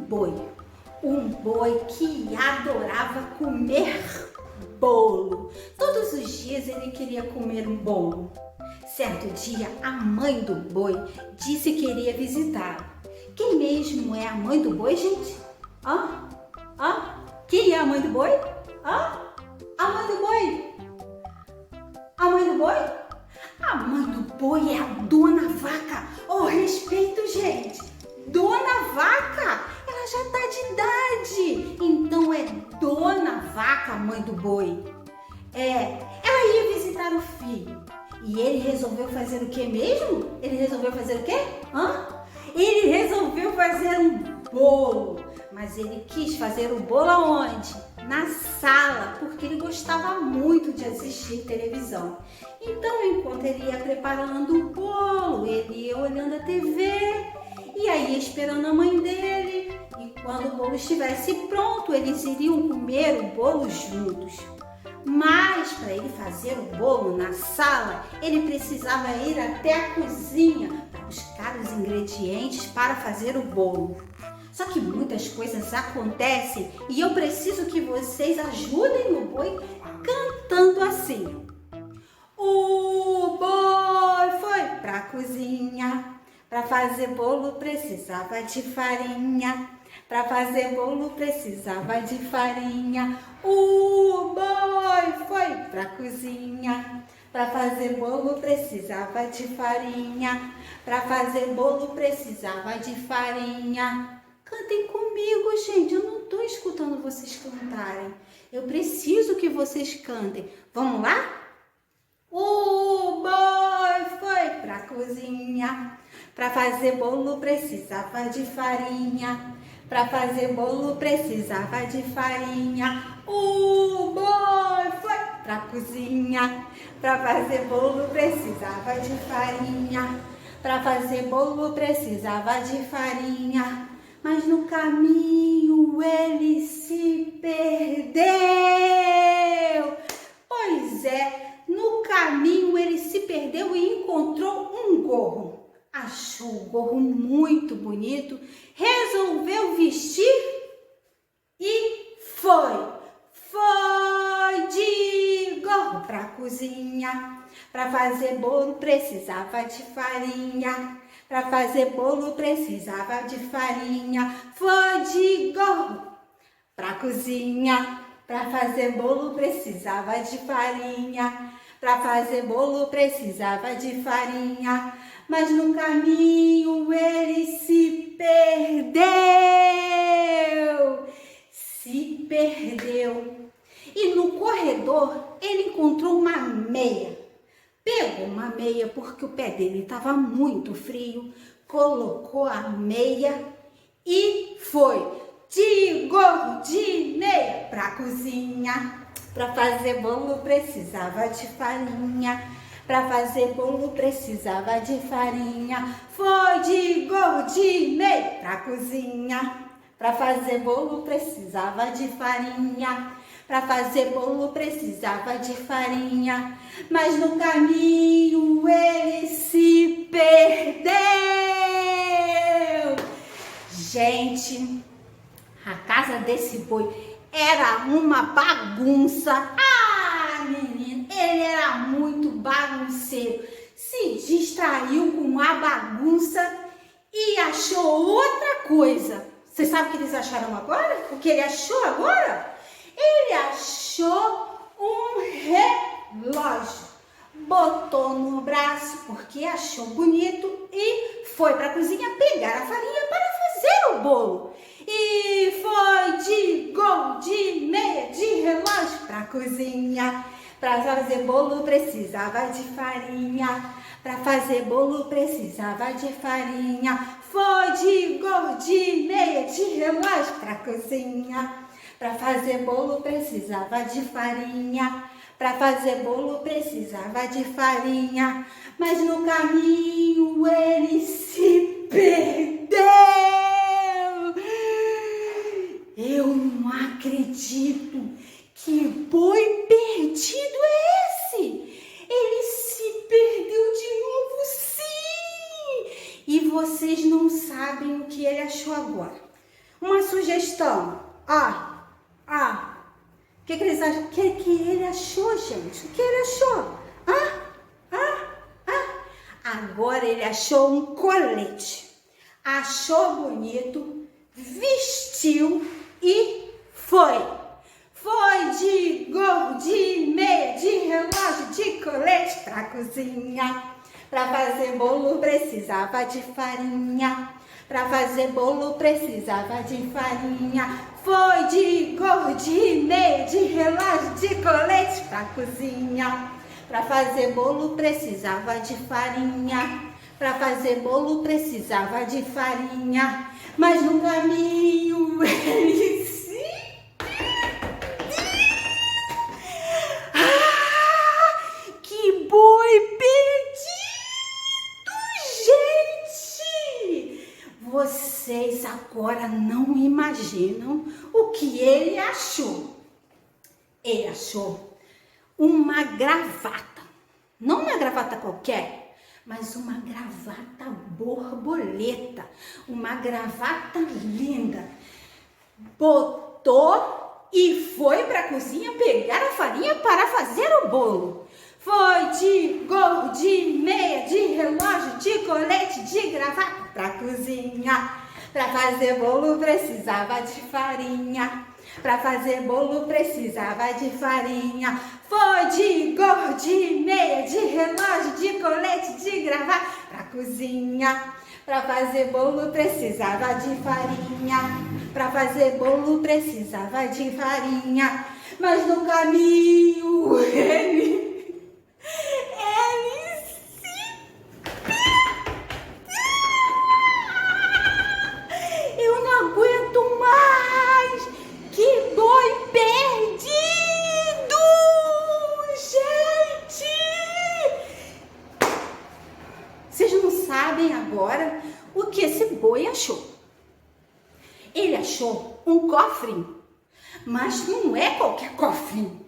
boi. Um boi que adorava comer bolo. Todos os dias ele queria comer um bolo. Certo dia, a mãe do boi disse que iria visitá-lo. Quem mesmo é a mãe do boi, gente? Quem é a mãe do boi? A mãe do boi? A mãe do boi? A mãe do boi é a Dona Vaca. Oh, respeito, gente. Dona Vaca, ela já está de idade. Então é Dona Vaca, a mãe do boi. Ela ia visitar o filho. E ele resolveu fazer o que mesmo? Ele resolveu fazer o quê? Ele resolveu fazer um bolo. Mas ele quis fazer o bolo aonde? Na sala, porque ele gostava muito de assistir televisão. Então, enquanto ele ia preparando o bolo, ele ia olhando a TV e aí ia esperando a mãe dele. E quando o bolo estivesse pronto, eles iriam comer o bolo juntos. Mas para ele fazer o bolo na sala, ele precisava ir até a cozinha para buscar os ingredientes para fazer o bolo. Só que muitas coisas acontecem e eu preciso que vocês ajudem o boi cantando assim. O boi foi para a cozinha, para fazer bolo precisava de farinha. Para fazer bolo precisava de farinha. O boi foi para a cozinha. Para fazer bolo precisava de farinha. Para fazer bolo precisava de farinha. Cantem comigo, gente. Eu não estou escutando vocês cantarem. Eu preciso que vocês cantem. Vamos lá? O boi foi para a cozinha. Para fazer bolo precisava de farinha. Para fazer bolo precisava de farinha. O boi foi para a cozinha. Para fazer bolo precisava de farinha. Para fazer bolo precisava de farinha. Mas no caminho ele se perdeu. Pois é, no caminho ele se perdeu e encontrou um gorro. Achou o gorro muito bonito, resolveu vestir e foi de gorro para a cozinha. Para fazer bolo precisava de farinha. Para fazer bolo precisava de farinha. Foi de gorro para a cozinha. Para fazer bolo precisava de farinha. Para fazer bolo precisava de farinha. Mas no caminho ele se perdeu. Se perdeu. E no corredor ele encontrou uma meia. Pegou uma meia porque o pé dele estava muito frio. Colocou a meia e foi de gorro, de meia para a cozinha. Para fazer bolo precisava de farinha. Para fazer bolo precisava de farinha. Foi de gorro, de meia para a cozinha. Para fazer bolo precisava de farinha. Para fazer bolo precisava de farinha. Mas no caminho ele se perdeu. Gente, a casa desse boi era uma bagunça. Menino, ele era muito bagunceiro. Se distraiu com a bagunça e achou outra coisa. Você sabe o que eles acharam agora? O que ele achou agora? Ele achou um relógio. Botou no braço porque achou bonito e foi para a cozinha pegar a farinha para fazer o bolo. E foi de gorro, de meia, de relógio para a cozinha. Para fazer bolo precisava de farinha. Para fazer bolo precisava de farinha. Foi de gorro, de meia, de relógio para a cozinha. Para fazer bolo precisava de farinha. Para fazer bolo precisava de farinha. Mas no caminho ele se perdeu. Eu não acredito. Que boi perdido é esse? Ele se perdeu de novo, sim! E vocês não sabem o que ele achou agora. Uma sugestão. O que eles acham? O que ele achou, gente? O que ele achou? Agora ele achou um colete. Achou bonito, vestiu e foi. Foi de gorro, de meia, de relógio, de colete pra cozinha. Pra fazer bolo precisava de farinha. Pra fazer bolo precisava de farinha. Foi de gorro, de meia, de relógio, de colete pra cozinha. Pra fazer bolo precisava de farinha. Pra fazer bolo precisava de farinha. Mas no caminho ele se... que boi perdido, gente! Vocês agora não imaginam o que ele achou. Ele achou uma gravata, não uma gravata qualquer, mas uma gravata borboleta, uma gravata linda. Botou e foi para a cozinha pegar a farinha para fazer o bolo. Foi de gorro, de meia, de relógio, de colete, de gravata para a cozinha. Para fazer bolo precisava de farinha. Para fazer bolo precisava de farinha. Foi de gorro, de meia, de relógio, de colete, de gravata pra cozinha. Para fazer bolo precisava de farinha. Para fazer bolo precisava de farinha. Mas no caminho ele eu não aguento mais! Que boi perdido! Gente! Vocês não sabem agora o que esse boi achou. Ele achou um cofrinho, mas não é qualquer cofrinho.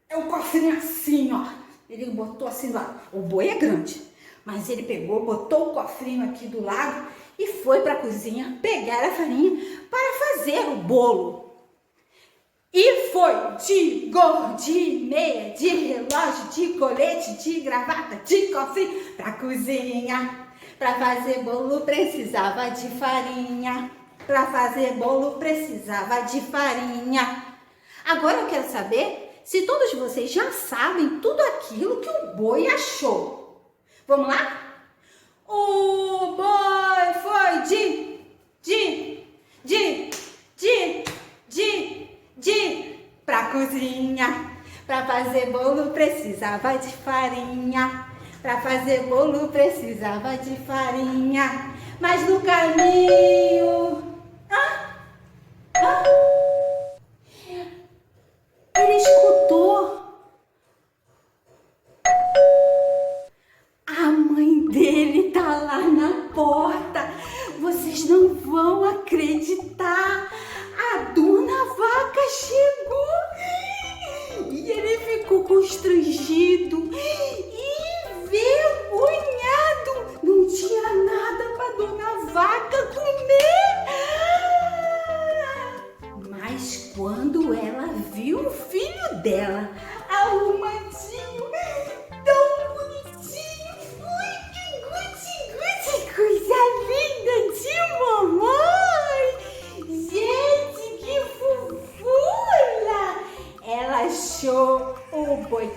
É um cofrinho assim, ó. Ele botou assim do lado. O boi é grande, mas ele pegou, botou o cofrinho aqui do lado e foi para a cozinha pegar a farinha para fazer o bolo. E foi de gorro, de meia, de relógio, de colete, de gravata, de cofrinho para a cozinha. Para fazer bolo precisava de farinha. Para fazer bolo precisava de farinha. Agora eu quero saber se todos vocês já sabem tudo aquilo que o boi achou. Vamos lá? O boi foi pra cozinha. Pra fazer bolo precisava de farinha. Pra fazer bolo precisava de farinha. Mas no caminho... ele escutou a mãe dele tá lá na porta. Vocês não vão acreditar. A dona vaca chegou e ele ficou constrangido e envergonhado. Não tinha nada para dona vaca comer. Mas quando ela viu o filho dela arrumadinho, tão bonitinho, coisa linda de mamãe. Gente, que fofura! Ela achou o boi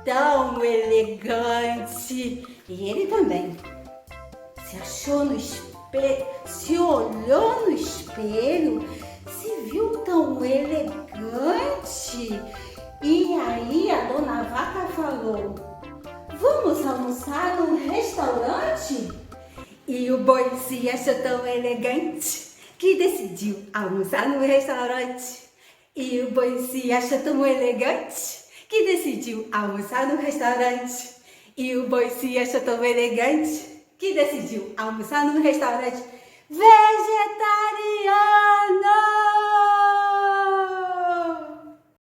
tão elegante. E ele também se achou no espelho, se olhou no espelho, se viu tão elegante. E aí a dona vaca falou: vamos almoçar num restaurante? E o boi se achou tão elegante que decidiu almoçar no restaurante. E o boi se achou tão elegante que decidiu almoçar no restaurante. E o boi se achou tão elegante que decidiu almoçar no restaurante vegetariano.